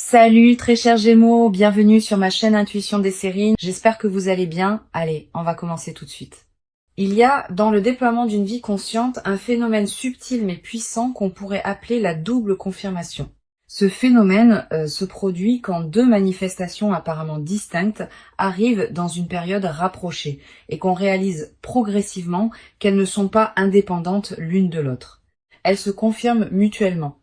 Salut très chers Gémeaux, bienvenue sur ma chaîne Intuition des séries. J'espère que vous allez bien. Allez, on va commencer tout de suite. Il y a dans le déploiement d'une vie consciente un phénomène subtil mais puissant qu'on pourrait appeler la double confirmation. Ce phénomène se produit quand deux manifestations apparemment distinctes arrivent dans une période rapprochée et qu'on réalise progressivement qu'elles ne sont pas indépendantes l'une de l'autre. Elles se confirment mutuellement.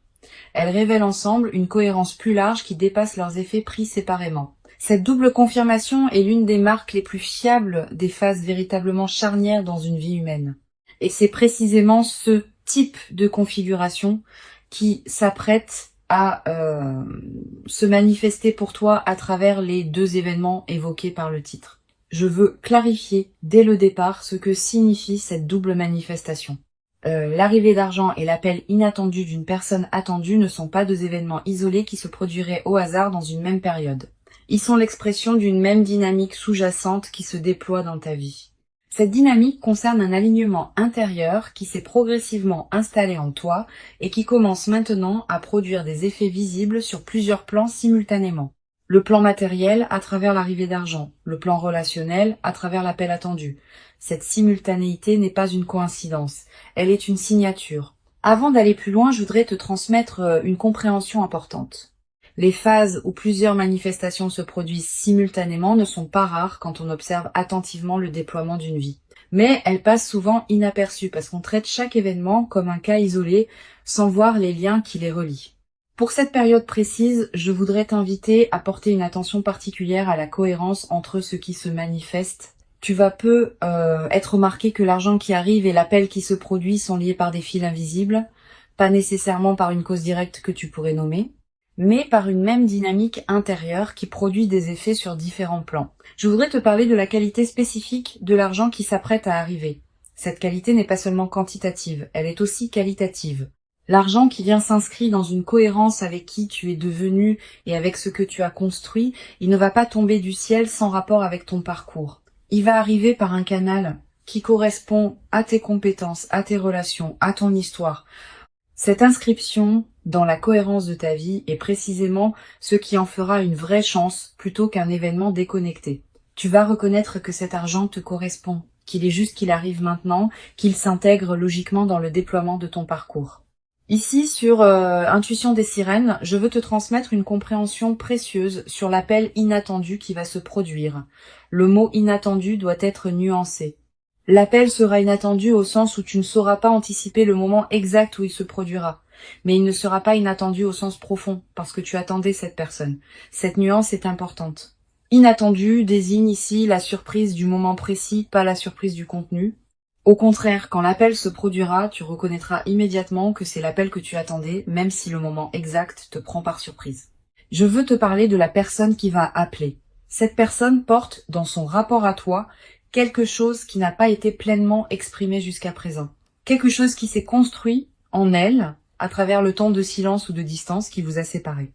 Elles révèlent ensemble une cohérence plus large qui dépasse leurs effets pris séparément. Cette double confirmation est l'une des marques les plus fiables des phases véritablement charnières dans une vie humaine. Et c'est précisément ce type de configuration qui s'apprête à se manifester pour toi à travers les deux événements évoqués par le titre. Je veux clarifier dès le départ ce que signifie cette double manifestation. L'arrivée d'argent et l'appel inattendu d'une personne attendue ne sont pas deux événements isolés qui se produiraient au hasard dans une même période. Ils sont l'expression d'une même dynamique sous-jacente qui se déploie dans ta vie. Cette dynamique concerne un alignement intérieur qui s'est progressivement installé en toi et qui commence maintenant à produire des effets visibles sur plusieurs plans simultanément. Le plan matériel à travers l'arrivée d'argent, le plan relationnel à travers l'appel attendu. Cette simultanéité n'est pas une coïncidence, elle est une signature. Avant d'aller plus loin, je voudrais te transmettre une compréhension importante. Les phases où plusieurs manifestations se produisent simultanément ne sont pas rares quand on observe attentivement le déploiement d'une vie. Mais elles passent souvent inaperçues parce qu'on traite chaque événement comme un cas isolé sans voir les liens qui les relient. Pour cette période précise, je voudrais t'inviter à porter une attention particulière à la cohérence entre ce qui se manifeste. Tu vas peu être remarqué que l'argent qui arrive et l'appel qui se produit sont liés par des fils invisibles, pas nécessairement par une cause directe que tu pourrais nommer, mais par une même dynamique intérieure qui produit des effets sur différents plans. Je voudrais te parler de la qualité spécifique de l'argent qui s'apprête à arriver. Cette qualité n'est pas seulement quantitative, elle est aussi qualitative. L'argent qui vient s'inscrit dans une cohérence avec qui tu es devenu et avec ce que tu as construit, il ne va pas tomber du ciel sans rapport avec ton parcours. Il va arriver par un canal qui correspond à tes compétences, à tes relations, à ton histoire. Cette inscription dans la cohérence de ta vie est précisément ce qui en fera une vraie chance plutôt qu'un événement déconnecté. Tu vas reconnaître que cet argent te correspond, qu'il est juste qu'il arrive maintenant, qu'il s'intègre logiquement dans le déploiement de ton parcours. Ici, sur Intuition des sirènes, je veux te transmettre une compréhension précieuse sur l'appel inattendu qui va se produire. Le mot inattendu doit être nuancé. L'appel sera inattendu au sens où tu ne sauras pas anticiper le moment exact où il se produira. Mais il ne sera pas inattendu au sens profond, parce que tu attendais cette personne. Cette nuance est importante. Inattendu désigne ici la surprise du moment précis, pas la surprise du contenu. Au contraire, quand l'appel se produira, tu reconnaîtras immédiatement que c'est l'appel que tu attendais, même si le moment exact te prend par surprise. Je veux te parler de la personne qui va appeler. Cette personne porte, dans son rapport à toi, quelque chose qui n'a pas été pleinement exprimé jusqu'à présent. Quelque chose qui s'est construit en elle, à travers le temps de silence ou de distance qui vous a séparés.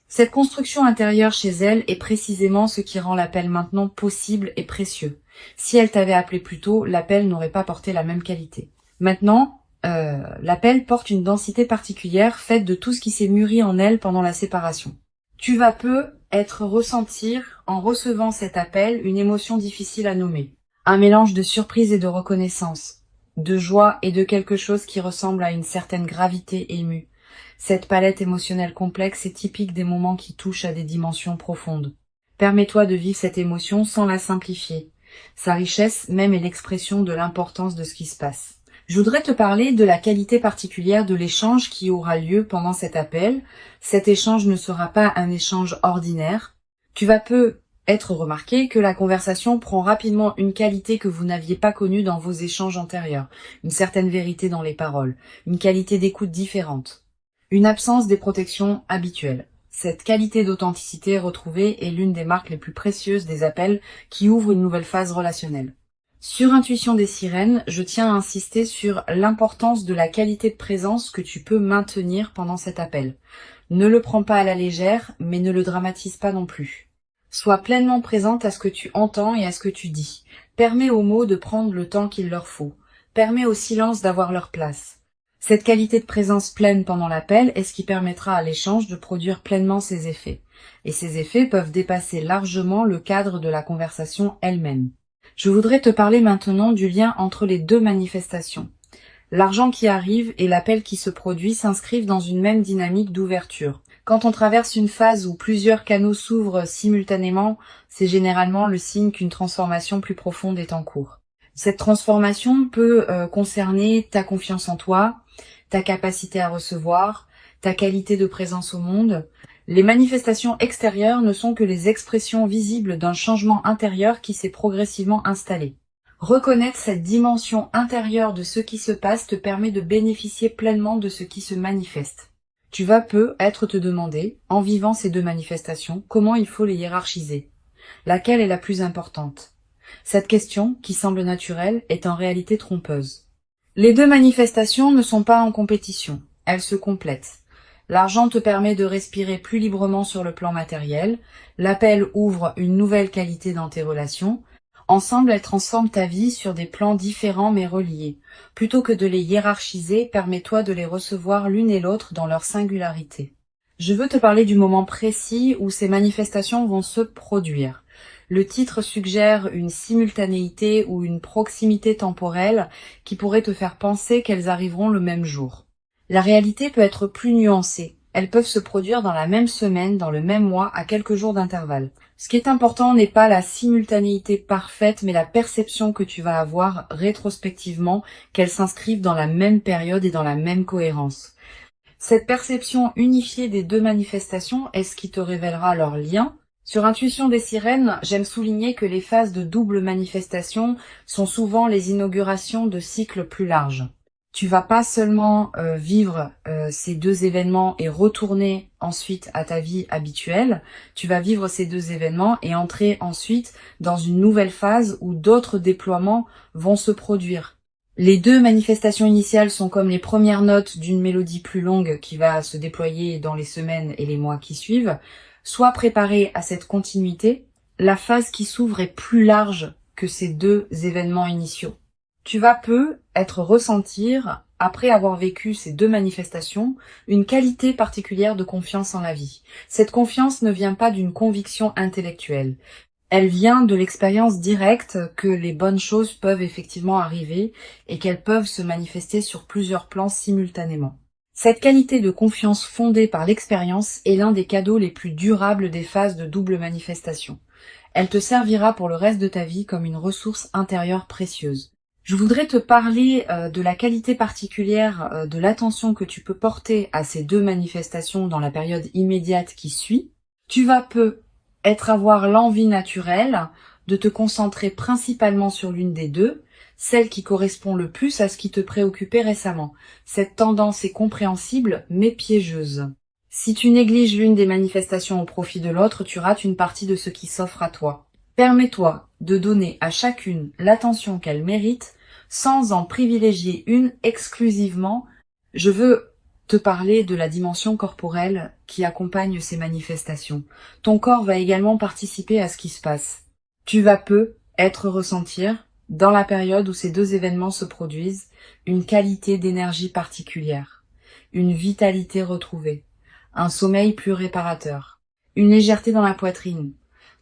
Cette construction intérieure chez elle est précisément ce qui rend l'appel maintenant possible et précieux. Si elle t'avait appelé plus tôt, l'appel n'aurait pas porté la même qualité. Maintenant, l'appel porte une densité particulière faite de tout ce qui s'est mûri en elle pendant la séparation. Tu vas ressentir, en recevant cet appel, une émotion difficile à nommer. Un mélange de surprise et de reconnaissance, de joie et de quelque chose qui ressemble à une certaine gravité émue. Cette palette émotionnelle complexe est typique des moments qui touchent à des dimensions profondes. Permets-toi de vivre cette émotion sans la simplifier. Sa richesse même est l'expression de l'importance de ce qui se passe. Je voudrais te parler de la qualité particulière de l'échange qui aura lieu pendant cet appel. Cet échange ne sera pas un échange ordinaire. Tu vas peu être remarqué que la conversation prend rapidement une qualité que vous n'aviez pas connue dans vos échanges antérieurs. Une certaine vérité dans les paroles, une qualité d'écoute différente. Une absence des protections habituelles. Cette qualité d'authenticité retrouvée est l'une des marques les plus précieuses des appels qui ouvrent une nouvelle phase relationnelle. Sur Intuition des sirènes, je tiens à insister sur l'importance de la qualité de présence que tu peux maintenir pendant cet appel. Ne le prends pas à la légère, mais ne le dramatise pas non plus. Sois pleinement présente à ce que tu entends et à ce que tu dis. Permets aux mots de prendre le temps qu'il leur faut. Permets au silence d'avoir leur place. Cette qualité de présence pleine pendant l'appel est ce qui permettra à l'échange de produire pleinement ses effets. Et ces effets peuvent dépasser largement le cadre de la conversation elle-même. Je voudrais te parler maintenant du lien entre les deux manifestations. L'argent qui arrive et l'appel qui se produit s'inscrivent dans une même dynamique d'ouverture. Quand on traverse une phase où plusieurs canaux s'ouvrent simultanément, c'est généralement le signe qu'une transformation plus profonde est en cours. Cette transformation peut concerner ta confiance en toi, ta capacité à recevoir, ta qualité de présence au monde. Les manifestations extérieures ne sont que les expressions visibles d'un changement intérieur qui s'est progressivement installé. Reconnaître cette dimension intérieure de ce qui se passe te permet de bénéficier pleinement de ce qui se manifeste. Tu vas peut-être te demander, en vivant ces deux manifestations, comment il faut les hiérarchiser. Laquelle est la plus importante? Cette question, qui semble naturelle, est en réalité trompeuse. Les deux manifestations ne sont pas en compétition, elles se complètent. L'argent te permet de respirer plus librement sur le plan matériel, l'appel ouvre une nouvelle qualité dans tes relations. Ensemble, elles transforment ta vie sur des plans différents mais reliés. Plutôt que de les hiérarchiser, permets-toi de les recevoir l'une et l'autre dans leur singularité. Je veux te parler du moment précis où ces manifestations vont se produire. Le titre suggère une simultanéité ou une proximité temporelle qui pourrait te faire penser qu'elles arriveront le même jour. La réalité peut être plus nuancée. Elles peuvent se produire dans la même semaine, dans le même mois, à quelques jours d'intervalle. Ce qui est important n'est pas la simultanéité parfaite, mais la perception que tu vas avoir rétrospectivement qu'elles s'inscrivent dans la même période et dans la même cohérence. Cette perception unifiée des deux manifestations est ce qui te révélera leur lien. Sur Intuition des sirènes, j'aime souligner que les phases de double manifestation sont souvent les inaugurations de cycles plus larges. Tu vas pas seulement vivre ces deux événements et retourner ensuite à ta vie habituelle, tu vas vivre ces deux événements et entrer ensuite dans une nouvelle phase où d'autres déploiements vont se produire. Les deux manifestations initiales sont comme les premières notes d'une mélodie plus longue qui va se déployer dans les semaines et les mois qui suivent. Sois préparé à cette continuité, la phase qui s'ouvre est plus large que ces deux événements initiaux. Tu vas peut-être ressentir, après avoir vécu ces deux manifestations, une qualité particulière de confiance en la vie. Cette confiance ne vient pas d'une conviction intellectuelle. Elle vient de l'expérience directe que les bonnes choses peuvent effectivement arriver et qu'elles peuvent se manifester sur plusieurs plans simultanément. Cette qualité de confiance fondée par l'expérience est l'un des cadeaux les plus durables des phases de double manifestation. Elle te servira pour le reste de ta vie comme une ressource intérieure précieuse. Je voudrais te parler de la qualité particulière de l'attention que tu peux porter à ces deux manifestations dans la période immédiate qui suit. Tu vas peut-être avoir l'envie naturelle de te concentrer principalement sur l'une des deux, celle qui correspond le plus à ce qui te préoccupait récemment. Cette tendance est compréhensible mais piégeuse. Si tu négliges l'une des manifestations au profit de l'autre, tu rates une partie de ce qui s'offre à toi. Permets-toi de donner à chacune l'attention qu'elle mérite sans en privilégier une exclusivement. Je veux te parler de la dimension corporelle qui accompagne ces manifestations. Ton corps va également participer à ce qui se passe. Tu vas peut-être ressentir, dans la période où ces deux événements se produisent, une qualité d'énergie particulière, une vitalité retrouvée, un sommeil plus réparateur, une légèreté dans la poitrine.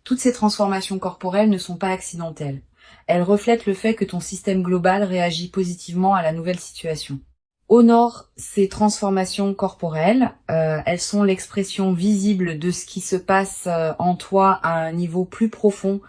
Toutes ces transformations corporelles ne sont pas accidentelles. Elles reflètent le fait que ton système global réagit positivement à la nouvelle situation. Honore ces transformations corporelles, elles sont l'expression visible de ce qui se passe en toi à un niveau plus profond,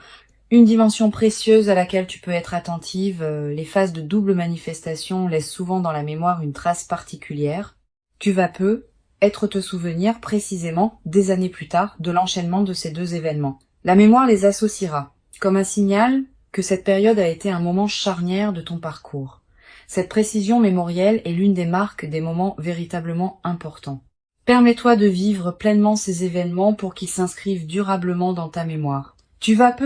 une dimension précieuse à laquelle tu peux être attentive. Les phases de double manifestation laissent souvent dans la mémoire une trace particulière. Tu vas peut-être te souvenir précisément, des années plus tard, de l'enchaînement de ces deux événements. La mémoire les associera, comme un signal que cette période a été un moment charnière de ton parcours. Cette précision mémorielle est l'une des marques des moments véritablement importants. Permets-toi de vivre pleinement ces événements pour qu'ils s'inscrivent durablement dans ta mémoire. Tu vas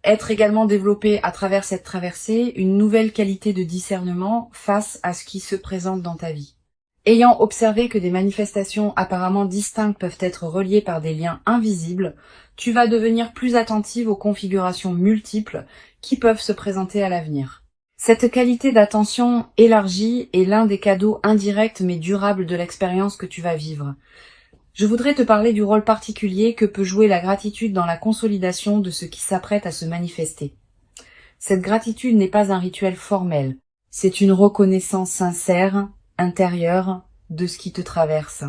être également développé à travers cette traversée une nouvelle qualité de discernement face à ce qui se présente dans ta vie. Ayant observé que des manifestations apparemment distinctes peuvent être reliées par des liens invisibles, tu vas devenir plus attentive aux configurations multiples qui peuvent se présenter à l'avenir. Cette qualité d'attention élargie est l'un des cadeaux indirects mais durables de l'expérience que tu vas vivre. Je voudrais te parler du rôle particulier que peut jouer la gratitude dans la consolidation de ce qui s'apprête à se manifester. Cette gratitude n'est pas un rituel formel, c'est une reconnaissance sincère, intérieure, de ce qui te traverse.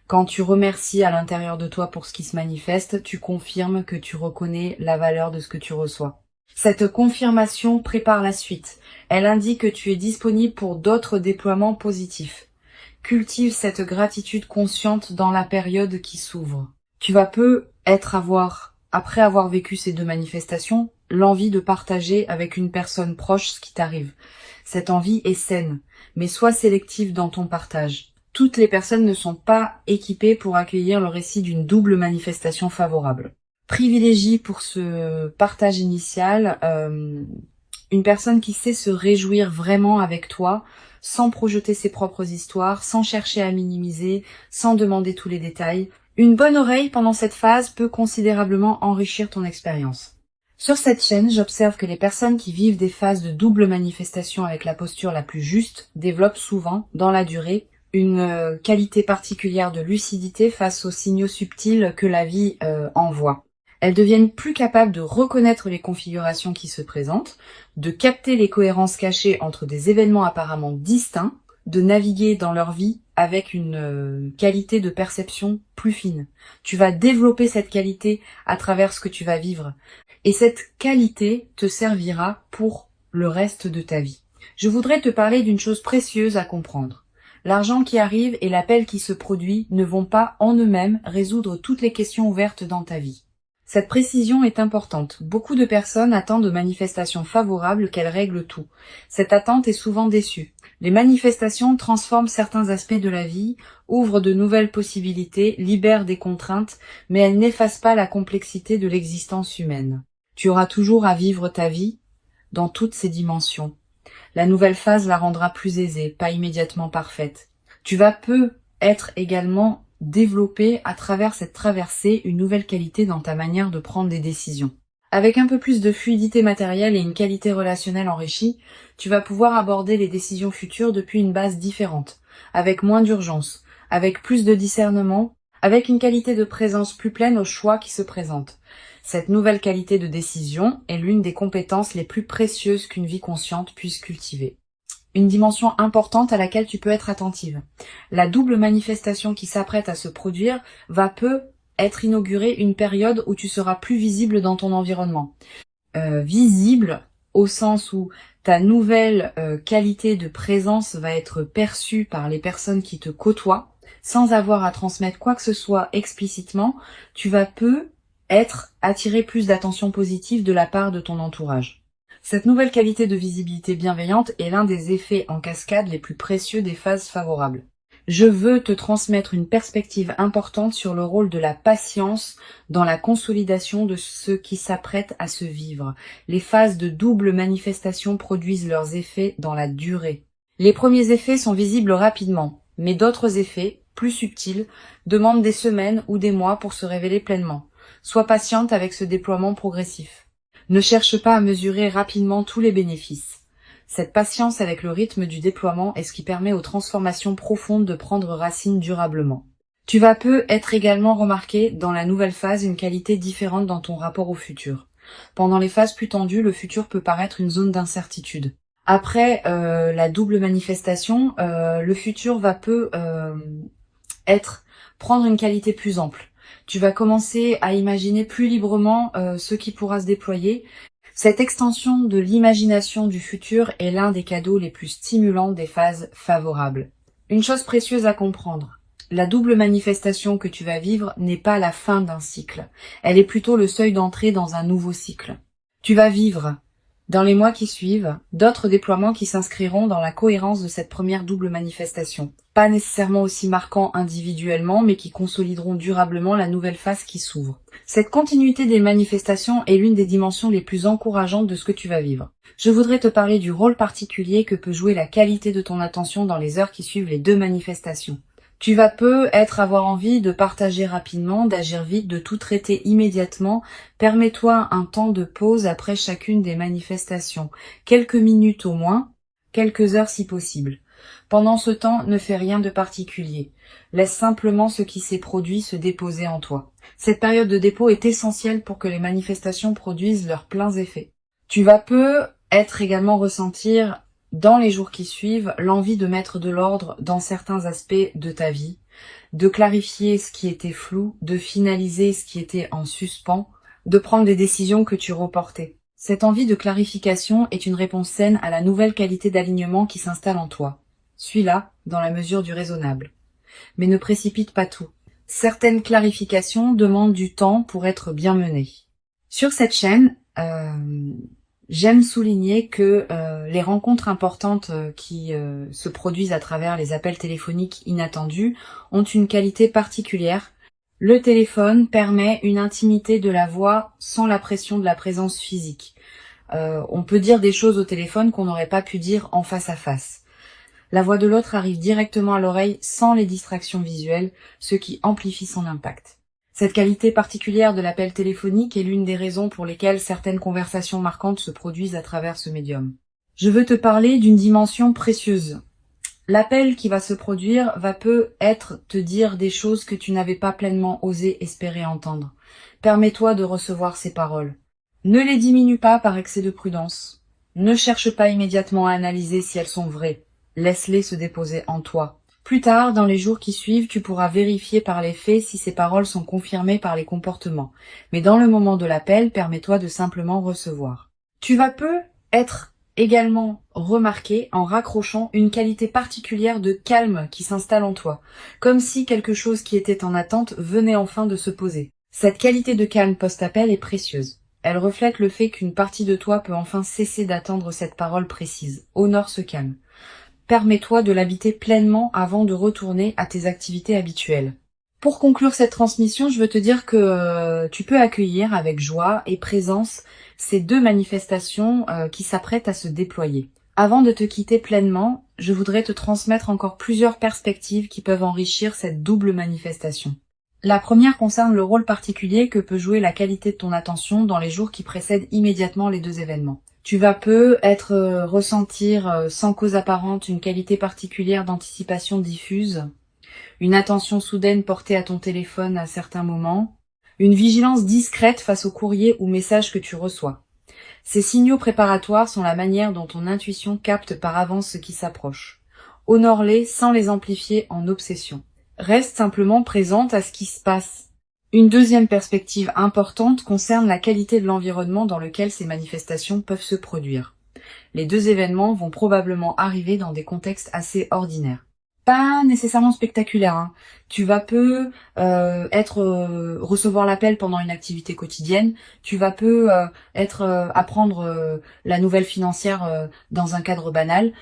Quand tu remercies à l'intérieur de toi pour ce qui se manifeste, tu confirmes que tu reconnais la valeur de ce que tu reçois. Cette confirmation prépare la suite. Elle indique que tu es disponible pour d'autres déploiements positifs. Cultive cette gratitude consciente dans la période qui s'ouvre. Tu vas après avoir vécu ces deux manifestations, l'envie de partager avec une personne proche ce qui t'arrive. Cette envie est saine, mais sois sélective dans ton partage. Toutes les personnes ne sont pas équipées pour accueillir le récit d'une double manifestation favorable. Privilégie pour ce partage initial une personne qui sait se réjouir vraiment avec toi, sans projeter ses propres histoires, sans chercher à minimiser, sans demander tous les détails. Une bonne oreille pendant cette phase peut considérablement enrichir ton expérience. Sur cette chaîne, j'observe que les personnes qui vivent des phases de double manifestation avec la posture la plus juste développent souvent, dans la durée, une qualité particulière de lucidité face aux signaux subtils que la vie envoie. Elles deviennent plus capables de reconnaître les configurations qui se présentent, de capter les cohérences cachées entre des événements apparemment distincts, de naviguer dans leur vie avec une qualité de perception plus fine. Tu vas développer cette qualité à travers ce que tu vas vivre. Et cette qualité te servira pour le reste de ta vie. Je voudrais te parler d'une chose précieuse à comprendre. L'argent qui arrive et l'appel qui se produit ne vont pas en eux-mêmes résoudre toutes les questions ouvertes dans ta vie. Cette précision est importante. Beaucoup de personnes attendent de manifestations favorables qu'elles règlent tout. Cette attente est souvent déçue. Les manifestations transforment certains aspects de la vie, ouvrent de nouvelles possibilités, libèrent des contraintes, mais elles n'effacent pas la complexité de l'existence humaine. Tu auras toujours à vivre ta vie dans toutes ses dimensions. La nouvelle phase la rendra plus aisée, pas immédiatement parfaite. Tu vas être également développer à travers cette traversée une nouvelle qualité dans ta manière de prendre des décisions. Avec un peu plus de fluidité matérielle et une qualité relationnelle enrichie, tu vas pouvoir aborder les décisions futures depuis une base différente, avec moins d'urgence, avec plus de discernement, avec une qualité de présence plus pleine aux choix qui se présentent. Cette nouvelle qualité de décision est l'une des compétences les plus précieuses qu'une vie consciente puisse cultiver. Une dimension importante à laquelle tu peux être attentive. La double manifestation qui s'apprête à se produire va être inaugurée une période où tu seras plus visible dans ton environnement. Visible au sens où ta nouvelle qualité de présence va être perçue par les personnes qui te côtoient, sans avoir à transmettre quoi que ce soit explicitement, tu vas attirer plus d'attention positive de la part de ton entourage. Cette nouvelle qualité de visibilité bienveillante est l'un des effets en cascade les plus précieux des phases favorables. Je veux te transmettre une perspective importante sur le rôle de la patience dans la consolidation de ce qui s'apprête à se vivre. Les phases de double manifestation produisent leurs effets dans la durée. Les premiers effets sont visibles rapidement, mais d'autres effets, plus subtils, demandent des semaines ou des mois pour se révéler pleinement. Sois patiente avec ce déploiement progressif. Ne cherche pas à mesurer rapidement tous les bénéfices. Cette patience avec le rythme du déploiement est ce qui permet aux transformations profondes de prendre racine durablement. Tu vas être également remarquer dans la nouvelle phase une qualité différente dans ton rapport au futur. Pendant les phases plus tendues, le futur peut paraître une zone d'incertitude. Après la double manifestation, le futur va prendre une qualité plus ample. Tu vas commencer à imaginer plus librement ce qui pourra se déployer. Cette extension de l'imagination du futur est l'un des cadeaux les plus stimulants des phases favorables. Une chose précieuse à comprendre, la double manifestation que tu vas vivre n'est pas la fin d'un cycle. Elle est plutôt le seuil d'entrée dans un nouveau cycle. Tu vas vivre, dans les mois qui suivent, d'autres déploiements qui s'inscriront dans la cohérence de cette première double manifestation. Pas nécessairement aussi marquants individuellement, mais qui consolideront durablement la nouvelle phase qui s'ouvre. Cette continuité des manifestations est l'une des dimensions les plus encourageantes de ce que tu vas vivre. Je voudrais te parler du rôle particulier que peut jouer la qualité de ton attention dans les heures qui suivent les deux manifestations. Tu vas peut-être avoir envie de partager rapidement, d'agir vite, de tout traiter immédiatement. Permets-toi un temps de pause après chacune des manifestations. Quelques minutes au moins, quelques heures si possible. Pendant ce temps, ne fais rien de particulier. Laisse simplement ce qui s'est produit se déposer en toi. Cette période de dépôt est essentielle pour que les manifestations produisent leurs pleins effets. Tu vas peut-être également ressentir dans les jours qui suivent, l'envie de mettre de l'ordre dans certains aspects de ta vie, de clarifier ce qui était flou, de finaliser ce qui était en suspens, de prendre des décisions que tu reportais. Cette envie de clarification est une réponse saine à la nouvelle qualité d'alignement qui s'installe en toi. Suis-la dans la mesure du raisonnable. Mais ne précipite pas tout. Certaines clarifications demandent du temps pour être bien menées. Sur cette chaîne, j'aime souligner que les rencontres importantes qui se produisent à travers les appels téléphoniques inattendus ont une qualité particulière. Le téléphone permet une intimité de la voix sans la pression de la présence physique. On peut dire des choses au téléphone qu'on n'aurait pas pu dire en face à face. La voix de l'autre arrive directement à l'oreille sans les distractions visuelles, ce qui amplifie son impact. Cette qualité particulière de l'appel téléphonique est l'une des raisons pour lesquelles certaines conversations marquantes se produisent à travers ce médium. Je veux te parler d'une dimension précieuse. L'appel qui va se produire va peut-être te dire des choses que tu n'avais pas pleinement osé espérer entendre. Permets-toi de recevoir ces paroles. Ne les diminue pas par excès de prudence. Ne cherche pas immédiatement à analyser si elles sont vraies. Laisse-les se déposer en toi. Plus tard, dans les jours qui suivent, tu pourras vérifier par les faits si ces paroles sont confirmées par les comportements. Mais dans le moment de l'appel, permets-toi de simplement recevoir. Tu vas peut-être également remarquer en raccrochant une qualité particulière de calme qui s'installe en toi, comme si quelque chose qui était en attente venait enfin de se poser. Cette qualité de calme post-appel est précieuse. Elle reflète le fait qu'une partie de toi peut enfin cesser d'attendre cette parole précise. Honore ce calme. Permets-toi de l'habiter pleinement avant de retourner à tes activités habituelles. Pour conclure cette transmission, je veux te dire que tu peux accueillir avec joie et présence ces deux manifestations qui s'apprêtent à se déployer. Avant de te quitter pleinement, je voudrais te transmettre encore plusieurs perspectives qui peuvent enrichir cette double manifestation. La première concerne le rôle particulier que peut jouer la qualité de ton attention dans les jours qui précèdent immédiatement les deux événements. Tu vas peut-être ressentir sans cause apparente une qualité particulière d'anticipation diffuse, une attention soudaine portée à ton téléphone à certains moments, une vigilance discrète face aux courriers ou messages que tu reçois. Ces signaux préparatoires sont la manière dont ton intuition capte par avance ce qui s'approche. Honore-les sans les amplifier en obsession. Reste simplement présente à ce qui se passe. Une deuxième perspective importante concerne la qualité de l'environnement dans lequel ces manifestations peuvent se produire. Les deux événements vont probablement arriver dans des contextes assez ordinaires. Pas nécessairement spectaculaires, hein. Tu vas recevoir l'appel pendant une activité quotidienne, tu vas apprendre la nouvelle financière dans un cadre banal.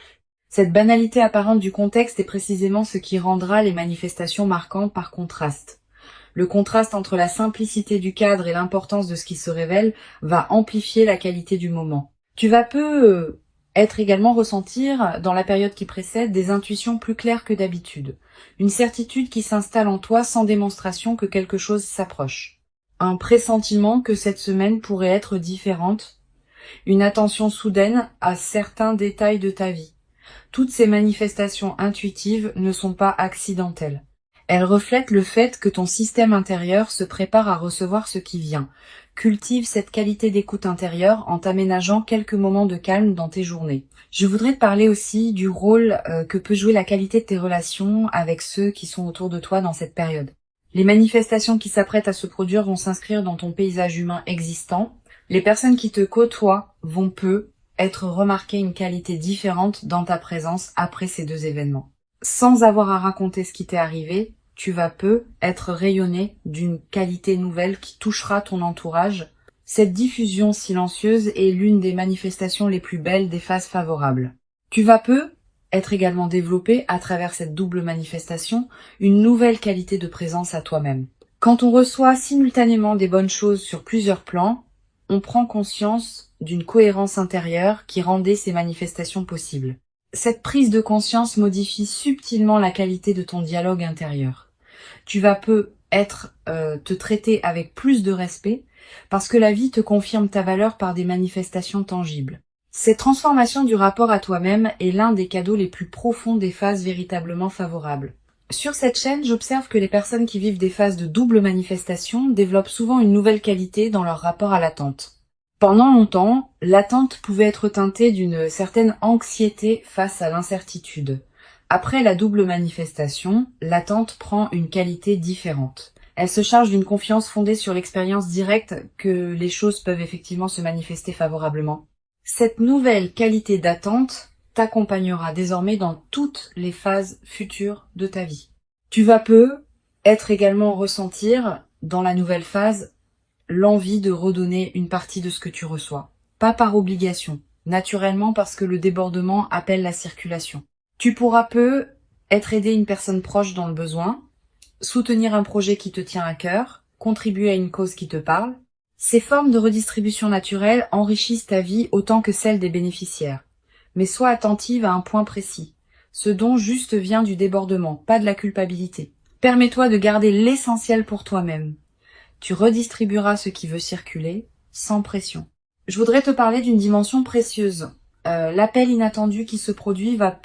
Cette banalité apparente du contexte est précisément ce qui rendra les manifestations marquantes par contraste. Le contraste entre la simplicité du cadre et l'importance de ce qui se révèle va amplifier la qualité du moment. Tu vas être également ressentir, dans la période qui précède, des intuitions plus claires que d'habitude. Une certitude qui s'installe en toi sans démonstration que quelque chose s'approche. Un pressentiment que cette semaine pourrait être différente. Une attention soudaine à certains détails de ta vie. Toutes ces manifestations intuitives ne sont pas accidentelles. Elles reflètent le fait que ton système intérieur se prépare à recevoir ce qui vient. Cultive cette qualité d'écoute intérieure en t'aménageant quelques moments de calme dans tes journées. Je voudrais te parler aussi du rôle que peut jouer la qualité de tes relations avec ceux qui sont autour de toi dans cette période. Les manifestations qui s'apprêtent à se produire vont s'inscrire dans ton paysage humain existant. Les personnes qui te côtoient vont être remarquées une qualité différente dans ta présence après ces deux événements. Sans avoir à raconter ce qui t'est arrivé, tu vas être rayonné d'une qualité nouvelle qui touchera ton entourage. Cette diffusion silencieuse est l'une des manifestations les plus belles des phases favorables. Tu vas être également développé, à travers cette double manifestation, une nouvelle qualité de présence à toi-même. Quand on reçoit simultanément des bonnes choses sur plusieurs plans, on prend conscience d'une cohérence intérieure qui rendait ces manifestations possibles. Cette prise de conscience modifie subtilement la qualité de ton dialogue intérieur. Tu vas te traiter avec plus de respect parce que la vie te confirme ta valeur par des manifestations tangibles. Cette transformation du rapport à toi-même est l'un des cadeaux les plus profonds des phases véritablement favorables. Sur cette chaîne, j'observe que les personnes qui vivent des phases de double manifestation développent souvent une nouvelle qualité dans leur rapport à l'attente. Pendant longtemps, l'attente pouvait être teintée d'une certaine anxiété face à l'incertitude. Après la double manifestation, l'attente prend une qualité différente. Elle se charge d'une confiance fondée sur l'expérience directe que les choses peuvent effectivement se manifester favorablement. Cette nouvelle qualité d'attente t'accompagnera désormais dans toutes les phases futures de ta vie. Tu vas être également ressentir dans la nouvelle phase l'envie de redonner une partie de ce que tu reçois. Pas par obligation, naturellement parce que le débordement appelle la circulation. Tu pourras aider une personne proche dans le besoin, soutenir un projet qui te tient à cœur, contribuer à une cause qui te parle. Ces formes de redistribution naturelle enrichissent ta vie autant que celle des bénéficiaires. Mais sois attentive à un point précis. Ce don juste vient du débordement, pas de la culpabilité. Permets-toi de garder l'essentiel pour toi-même. Tu redistribueras ce qui veut circuler, sans pression. Je voudrais te parler d'une dimension précieuse. L'appel inattendu qui se produit va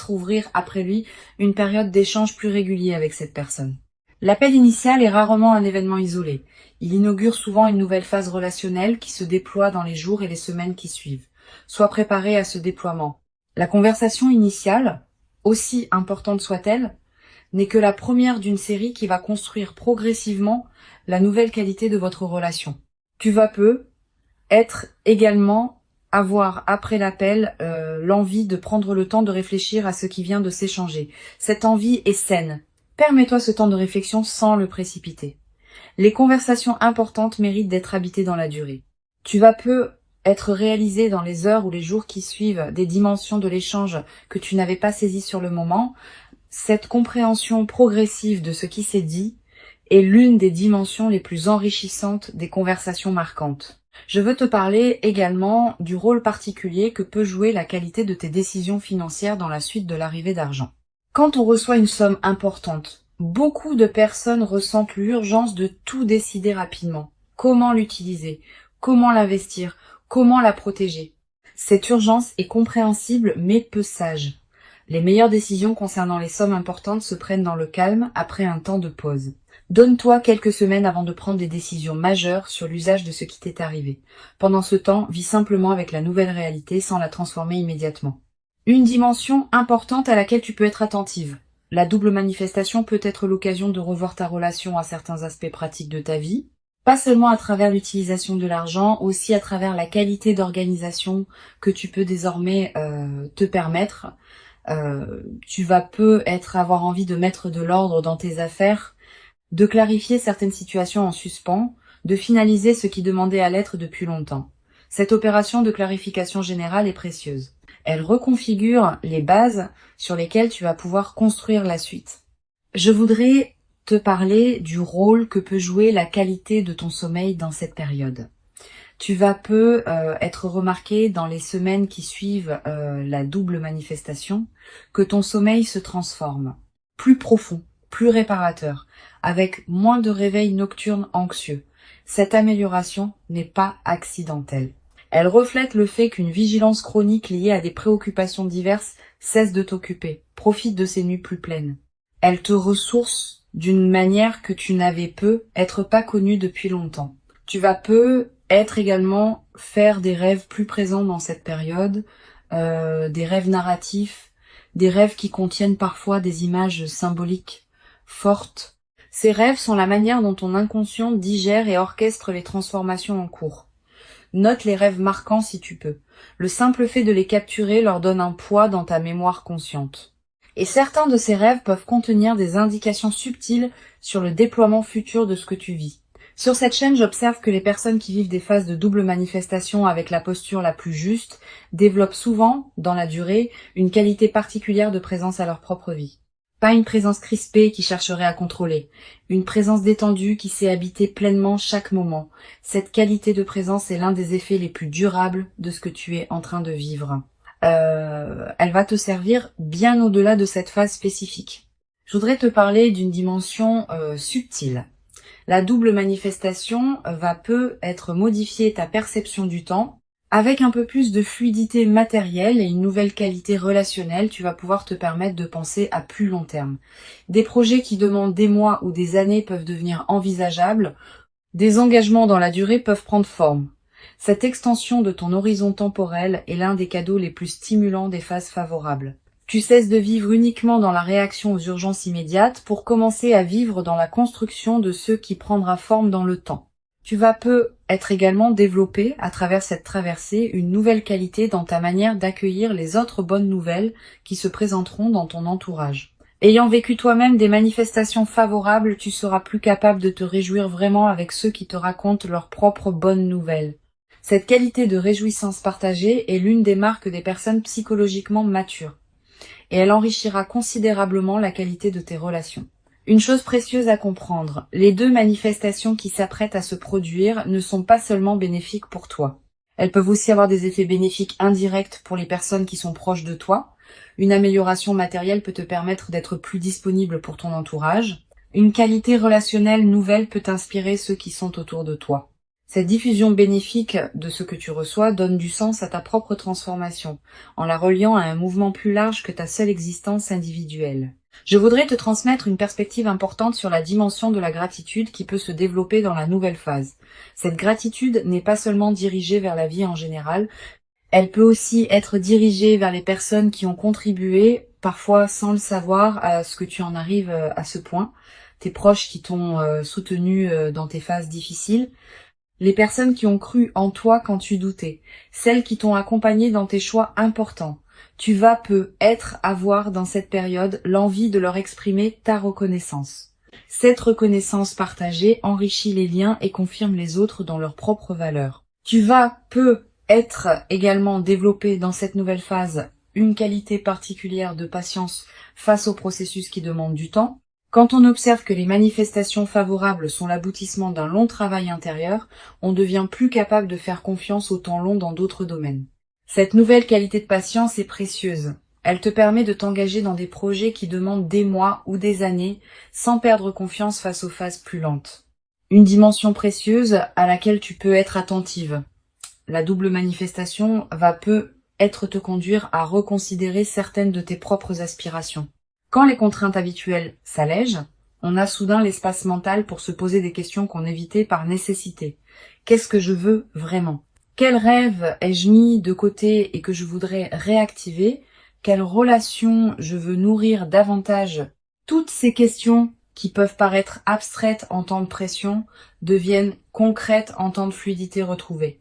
ouvrir après lui une période d'échange plus régulier avec cette personne. L'appel initial est rarement un événement isolé. Il inaugure souvent une nouvelle phase relationnelle qui se déploie dans les jours et les semaines qui suivent. Sois préparé à ce déploiement. La conversation initiale, aussi importante soit-elle, n'est que la première d'une série qui va construire progressivement la nouvelle qualité de votre relation. Tu vas avoir après l'appel l'envie de prendre le temps de réfléchir à ce qui vient de s'échanger. Cette envie est saine. Permets-toi ce temps de réflexion sans le précipiter. Les conversations importantes méritent d'être habitées dans la durée. Tu vas être réalisé dans les heures ou les jours qui suivent des dimensions de l'échange que tu n'avais pas saisies sur le moment. Cette compréhension progressive de ce qui s'est dit est l'une des dimensions les plus enrichissantes des conversations marquantes. Je veux te parler également du rôle particulier que peut jouer la qualité de tes décisions financières dans la suite de l'arrivée d'argent. Quand on reçoit une somme importante, beaucoup de personnes ressentent l'urgence de tout décider rapidement. Comment l'utiliser? Comment l'investir? Comment la protéger? Cette urgence est compréhensible mais peu sage. Les meilleures décisions concernant les sommes importantes se prennent dans le calme après un temps de pause. Donne-toi quelques semaines avant de prendre des décisions majeures sur l'usage de ce qui t'est arrivé. Pendant ce temps, vis simplement avec la nouvelle réalité sans la transformer immédiatement. Une dimension importante à laquelle tu peux être attentive. La double manifestation peut être l'occasion de revoir ta relation à certains aspects pratiques de ta vie, pas seulement à travers l'utilisation de l'argent, aussi à travers la qualité d'organisation que tu peux désormais te permettre. Tu vas avoir envie de mettre de l'ordre dans tes affaires, de clarifier certaines situations en suspens, de finaliser ce qui demandait à l'être depuis longtemps. Cette opération de clarification générale est précieuse. Elle reconfigure les bases sur lesquelles tu vas pouvoir construire la suite. Je voudrais te parler du rôle que peut jouer la qualité de ton sommeil dans cette période. Tu vas être remarqué dans les semaines qui suivent la double manifestation que ton sommeil se transforme, plus profond, plus réparateur, avec moins de réveils nocturnes anxieux. Cette amélioration n'est pas accidentelle. Elle reflète le fait qu'une vigilance chronique liée à des préoccupations diverses cesse de t'occuper, profite de ces nuits plus pleines. Elle te ressource d'une manière que tu n'avais être pas connue depuis longtemps. Tu vas être également faire des rêves plus présents dans cette période, des rêves narratifs, des rêves qui contiennent parfois des images symboliques fortes. Ces rêves sont la manière dont ton inconscient digère et orchestre les transformations en cours. Note les rêves marquants si tu peux. Le simple fait de les capturer leur donne un poids dans ta mémoire consciente. Et certains de ces rêves peuvent contenir des indications subtiles sur le déploiement futur de ce que tu vis. Sur cette chaîne, j'observe que les personnes qui vivent des phases de double manifestation avec la posture la plus juste développent souvent, dans la durée, une qualité particulière de présence à leur propre vie. Pas une présence crispée qui chercherait à contrôler, une présence détendue qui sait habiter pleinement chaque moment. Cette qualité de présence est l'un des effets les plus durables de ce que tu es en train de vivre. elle va te servir bien au-delà de cette phase spécifique. Je voudrais te parler d'une dimension subtile. La double manifestation va peut-être modifier ta perception du temps. Avec un peu plus de fluidité matérielle et une nouvelle qualité relationnelle, tu vas pouvoir te permettre de penser à plus long terme. Des projets qui demandent des mois ou des années peuvent devenir envisageables. Des engagements dans la durée peuvent prendre forme. Cette extension de ton horizon temporel est l'un des cadeaux les plus stimulants des phases favorables. Tu cesses de vivre uniquement dans la réaction aux urgences immédiates pour commencer à vivre dans la construction de ce qui prendra forme dans le temps. Tu vas être également développé à travers cette traversée une nouvelle qualité dans ta manière d'accueillir les autres bonnes nouvelles qui se présenteront dans ton entourage. Ayant vécu toi-même des manifestations favorables, tu seras plus capable de te réjouir vraiment avec ceux qui te racontent leurs propres bonnes nouvelles. Cette qualité de réjouissance partagée est l'une des marques des personnes psychologiquement matures, et elle enrichira considérablement la qualité de tes relations. Une chose précieuse à comprendre, les deux manifestations qui s'apprêtent à se produire ne sont pas seulement bénéfiques pour toi. Elles peuvent aussi avoir des effets bénéfiques indirects pour les personnes qui sont proches de toi. Une amélioration matérielle peut te permettre d'être plus disponible pour ton entourage. Une qualité relationnelle nouvelle peut inspirer ceux qui sont autour de toi. Cette diffusion bénéfique de ce que tu reçois donne du sens à ta propre transformation, en la reliant à un mouvement plus large que ta seule existence individuelle. Je voudrais te transmettre une perspective importante sur la dimension de la gratitude qui peut se développer dans la nouvelle phase. Cette gratitude n'est pas seulement dirigée vers la vie en général, elle peut aussi être dirigée vers les personnes qui ont contribué, parfois sans le savoir, à ce que tu en arrives à ce point, tes proches qui t'ont soutenu dans tes phases difficiles, les personnes qui ont cru en toi quand tu doutais, celles qui t'ont accompagné dans tes choix importants. Tu vas avoir dans cette période l'envie de leur exprimer ta reconnaissance. Cette reconnaissance partagée enrichit les liens et confirme les autres dans leurs propres valeurs. Tu vas être également développé dans cette nouvelle phase une qualité particulière de patience face au processus qui demande du temps. Quand on observe que les manifestations favorables sont l'aboutissement d'un long travail intérieur, on devient plus capable de faire confiance au temps long dans d'autres domaines. Cette nouvelle qualité de patience est précieuse. Elle te permet de t'engager dans des projets qui demandent des mois ou des années sans perdre confiance face aux phases plus lentes. Une dimension précieuse à laquelle tu peux être attentive. La double manifestation va peut-être te conduire à reconsidérer certaines de tes propres aspirations. Quand les contraintes habituelles s'allègent, on a soudain l'espace mental pour se poser des questions qu'on évitait par nécessité. Qu'est-ce que je veux vraiment ? Quel rêve ai-je mis de côté et que je voudrais réactiver ? Quelle relation je veux nourrir davantage ? Toutes ces questions qui peuvent paraître abstraites en temps de pression deviennent concrètes en temps de fluidité retrouvée.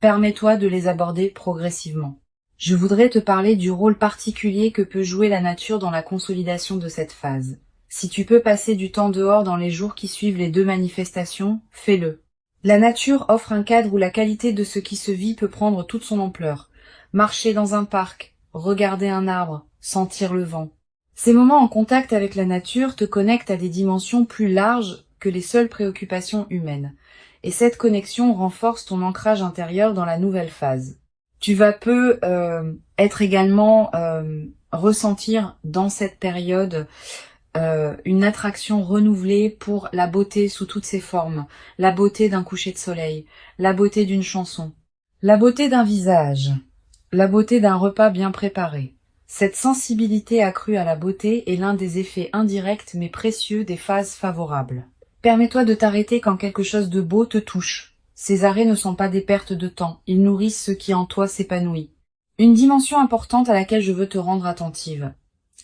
Permets-toi de les aborder progressivement. Je voudrais te parler du rôle particulier que peut jouer la nature dans la consolidation de cette phase. Si tu peux passer du temps dehors dans les jours qui suivent les deux manifestations, fais-le. La nature offre un cadre où la qualité de ce qui se vit peut prendre toute son ampleur. Marcher dans un parc, regarder un arbre, sentir le vent. Ces moments en contact avec la nature te connectent à des dimensions plus larges que les seules préoccupations humaines. Et cette connexion renforce ton ancrage intérieur dans la nouvelle phase. Tu vas être également ressentir dans cette période une attraction renouvelée pour la beauté sous toutes ses formes, la beauté d'un coucher de soleil, la beauté d'une chanson, la beauté d'un visage, la beauté d'un repas bien préparé. Cette sensibilité accrue à la beauté est l'un des effets indirects mais précieux des phases favorables. Permets-toi de t'arrêter quand quelque chose de beau te touche. Ces arrêts ne sont pas des pertes de temps, ils nourrissent ce qui en toi s'épanouit. Une dimension importante à laquelle je veux te rendre attentive.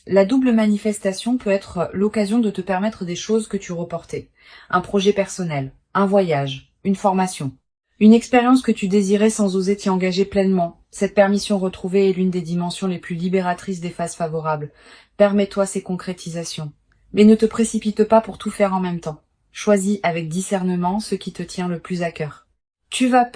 La double manifestation peut être l'occasion de te permettre des choses que tu reportais. Un projet personnel, un voyage, une formation, une expérience que tu désirais sans oser t'y engager pleinement. Cette permission retrouvée est l'une des dimensions les plus libératrices des phases favorables. Permets-toi ces concrétisations. Mais ne te précipite pas pour tout faire en même temps. Choisis avec discernement ce qui te tient le plus à cœur. Tu vas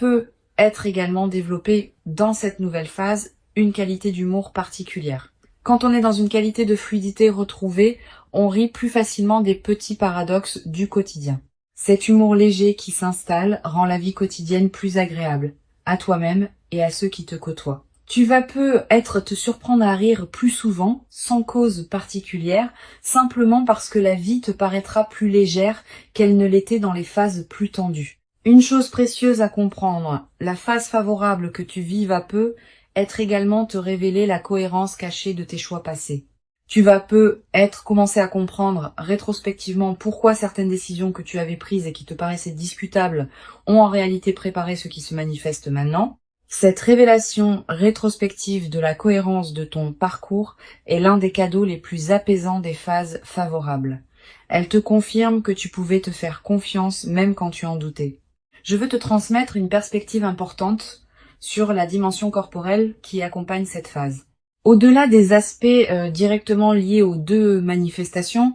être également développé dans cette nouvelle phase une qualité d'humour particulière. Quand on est dans une qualité de fluidité retrouvée, on rit plus facilement des petits paradoxes du quotidien. Cet humour léger qui s'installe rend la vie quotidienne plus agréable, à toi-même et à ceux qui te côtoient. Tu vas peut-être te surprendre à rire plus souvent, sans cause particulière, simplement parce que la vie te paraîtra plus légère qu'elle ne l'était dans les phases plus tendues. Une chose précieuse à comprendre, la phase favorable que tu vives à peu, être également te révéler la cohérence cachée de tes choix passés. Tu vas peut-être commencer à comprendre rétrospectivement pourquoi certaines décisions que tu avais prises et qui te paraissaient discutables ont en réalité préparé ce qui se manifeste maintenant. Cette révélation rétrospective de la cohérence de ton parcours est l'un des cadeaux les plus apaisants des phases favorables. Elle te confirme que tu pouvais te faire confiance même quand tu en doutais. Je veux te transmettre une perspective importante sur la dimension corporelle qui accompagne cette phase. Au-delà des aspects directement liés aux deux manifestations,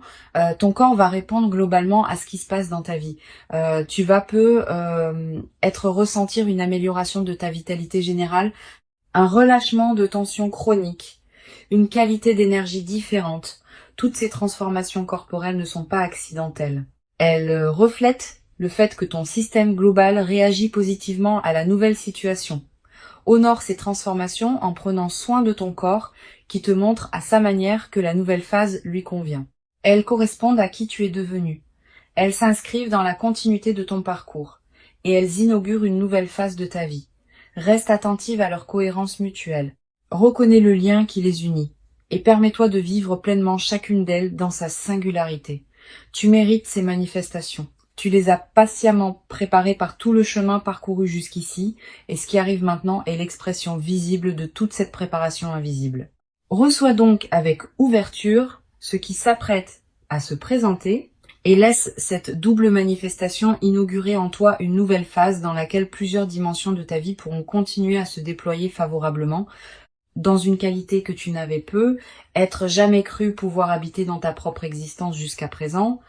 ton corps va répondre globalement à ce qui se passe dans ta vie. Tu vas ressentir une amélioration de ta vitalité générale, un relâchement de tension chronique, une qualité d'énergie différente. Toutes ces transformations corporelles ne sont pas accidentelles. Elles reflètent le fait que ton système global réagit positivement à la nouvelle situation. Honore ces transformations en prenant soin de ton corps qui te montre à sa manière que la nouvelle phase lui convient. Elles correspondent à qui tu es devenu. Elles s'inscrivent dans la continuité de ton parcours et elles inaugurent une nouvelle phase de ta vie. Reste attentive à leur cohérence mutuelle. Reconnais le lien qui les unit et permets-toi de vivre pleinement chacune d'elles dans sa singularité. Tu mérites ces manifestations. Tu les as patiemment préparées par tout le chemin parcouru jusqu'ici, et ce qui arrive maintenant est l'expression visible de toute cette préparation invisible. Reçois donc avec ouverture ce qui s'apprête à se présenter, et laisse cette double manifestation inaugurer en toi une nouvelle phase dans laquelle plusieurs dimensions de ta vie pourront continuer à se déployer favorablement, dans une qualité que tu n'avais être jamais cru pouvoir habiter dans ta propre existence jusqu'à présent,